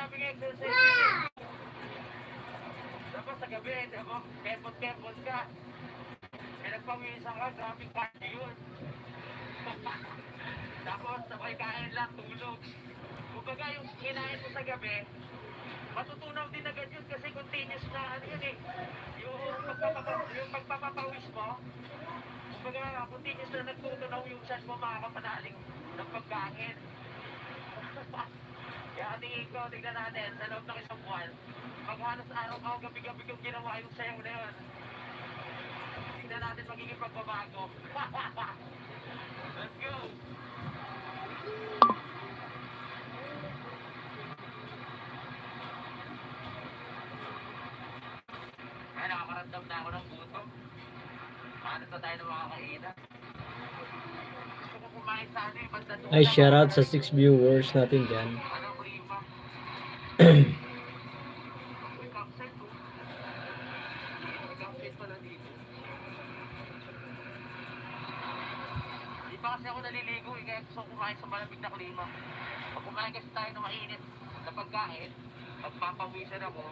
maraming exercise. Tapos sa gabi, kepot-kepot ka. Pinagpawisan ka, grabing cardio yun. Tapos sabay kain lang, tulog. Kumbaga yung kinain mo sa gabi, matutunaw din agad yun kasi continuous na ano yun eh. Yung pagpapapawis mo, kumbaga continuous na nagtutunaw yung chan mo makakapanaling ng pagkain. Kaya tingin ko, tignan natin, sa loob ng isang buwan, maghalos araw-araw gabi-gabi kong ginawa yung sayaw na yun. Tignan natin magiging pagbabago. Let's go! Ay, nakakaramdam na ako ng gutom. Paano pa tayo ng mga kainan? Gusto ko kumain sa ano yung banda doon. Ay, shoutout sa 6 viewers natin dyan. Di pa kasi ako naliligo eh, kaya gusto ko kumain sa malamig na klima. Pag kumain kasi tayo ng mainit na pagkain, magpapawisan ako.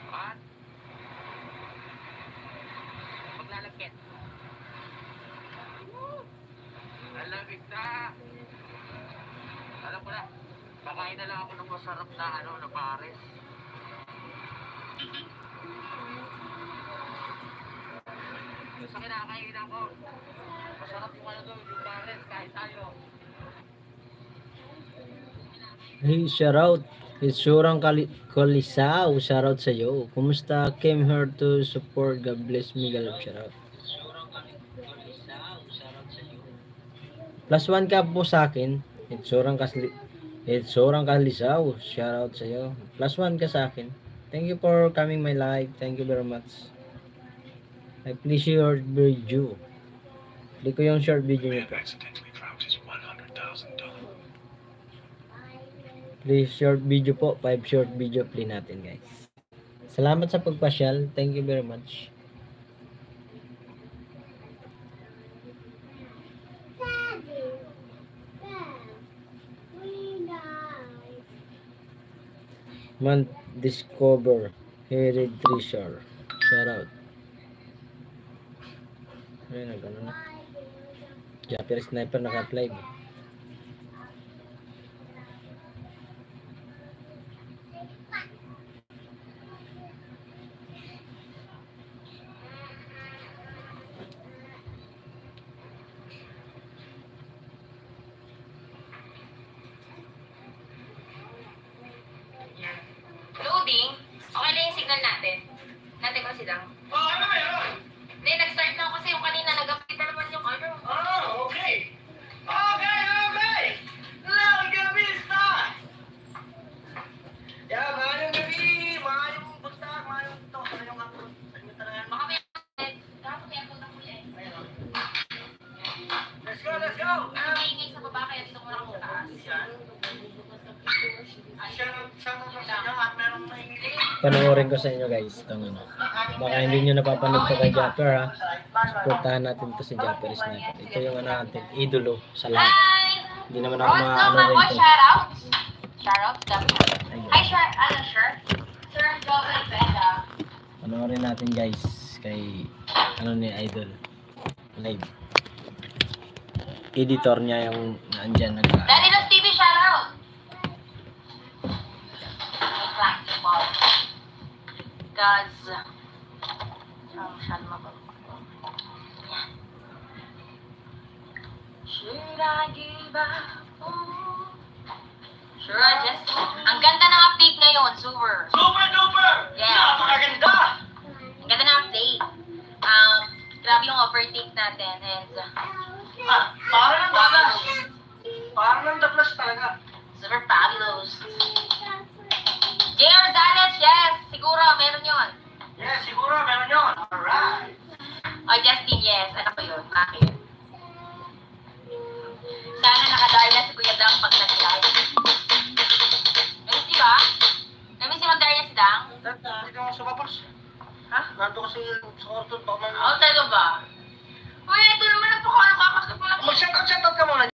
At maglalagkit. Nalamig na. Alam ko na, kakain na lang ako ng masarap na na pares. Yung sa kinakainan ko, masarap yung doon, yung pares, kahit tayo. Hey, shoutout. It's Shurang Kalisaw. Shoutout sa iyo. Kumusta? Came here to support. God bless me. Galap shoutout. +1 ka po sa akin. It's Shurang Kalisaw. Shoutout sa iyo. +1 ka sa akin. Thank you for coming my live. Thank you very much. I please short video. Hindi ko yung short video niyo po. Please short video po. 5 short video play natin guys. Salamat sa pagpasyal. Thank you very much. Man discover Herod Treasure. Shout out. Ayun na gano'n na. Japper Sniper naka-apply. Loading? Okay lang yung signal natin. Natin ko silang. Oh, ano ba yun? Hindi, nag-start na ako kasi yung kanina. Nag-update na naman yung ano. Oh, okay. Okay. Now, gabi start. Yeah, maayong gabi. Maayong bugtag. Maayong ito. Maayong upload. Ano talaga? Baka may update. Dapat may upload ako ulit. Let's go. Ang maingay sa baba kaya dito ko na ako sa taas. Panoorin ko sa inyo guys. Itong ano. Baka hindi nyo napapanood to kay Japper ha. Supportahan natin to si Japper Sniper. Ito yung ano natin. Idolo sa lahat. Hindi naman ako What's up, maano my boy? rito. Shoutouts. Shoutouts, definitely. Ayun. Hi, sir. Sir, Joel Benda. Panoorin natin guys. Kay ano ni Idol. Live. Editor niya yung nandyan nag Daddy Los TV, shoutout. Guys, masyado mababa. Yan. Should I give up? Sure, just ang ganda ng update ngayon, super. Super duper! Yes. Napakaganda! Ang ganda ng update. Grabe yung overtake natin and Parang ng dablas. Parang ng dablas talaga. super fabulous. J. Rosales, yes, siguro meron yun. Yes, siguro meron yun. Alright. Oh, Justin, yes. Ano ko yun? Bakit? Sana nakadaya na si Kuya Dang pag nag-live. Namiss di ba? Namiss si mag-daya si Dang? Dito ako sa babos. Ha? Nandito kasi sa orton pa man. Oo, talaga ba?